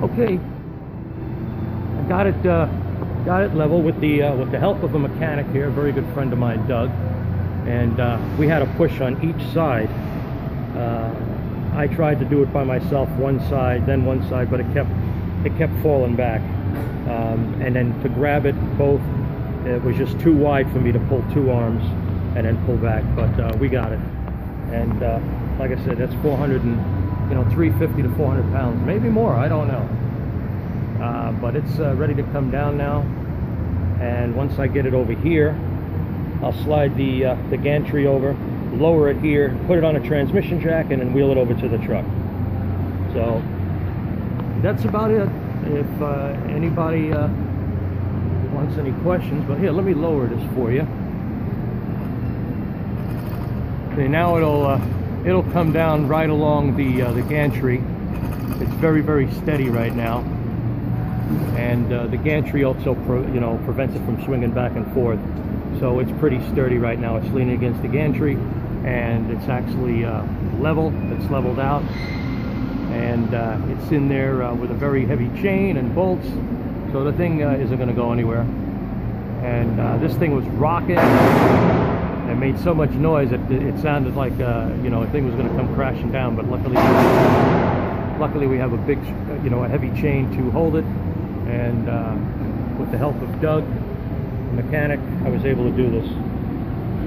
Okay, I got it level with the help of a mechanic here, a very good friend of mine, Doug, and we had a push on each side. I tried to do it by myself, one side, then one side, but it kept falling back, and then to grab it both, it was just too wide for me to pull two arms and then pull back, but we got it. And like I said, that's 350 to 400 pounds, maybe more, I don't know. But it's ready to come down now, and once I get it over here, I'll slide the gantry over, lower it here, put it on a transmission jack, and then wheel it over to the truck. So that's about it. If anybody wants any questions, but here, let me lower this for you. Okay, now it'll come down right along the gantry. It's very, very steady right now, and the gantry also prevents it from swinging back and forth. So it's pretty sturdy right now. It's leaning against the gantry, and it's actually level. It's leveled out, and it's in there with a very heavy chain and bolts, so the thing isn't going to go anywhere. And this thing was rocking. It made so much noise that it sounded like a thing was going to come crashing down. But luckily we have a big, a heavy chain to hold it, and with the help of Doug, the mechanic, I was able to do this.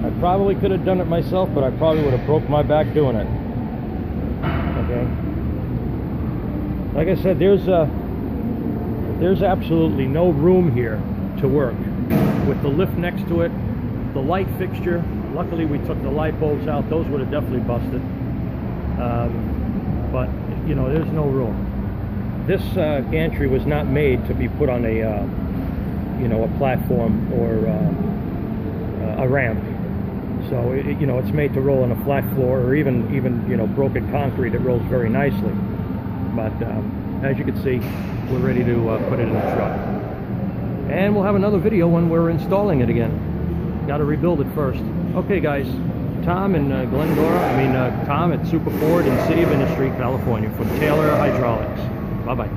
I probably could have done it myself, but I probably would have broke my back doing it. Okay. Like I said, there's absolutely no room here to work. With the lift next to it, the light fixture, luckily we took the light bulbs out. Those would have definitely busted. But there's no room. This gantry was not made to be put on a platform or a ramp. So it's made to roll on a flat floor, or even broken concrete. It rolls very nicely. But as you can see, we're ready to put it in the truck, and we'll have another video when we're installing it again. Got to rebuild it first. Okay, guys. Tom in Tom at Super Ford in City of Industry, California, from Taylor Hydraulics. Bye-bye.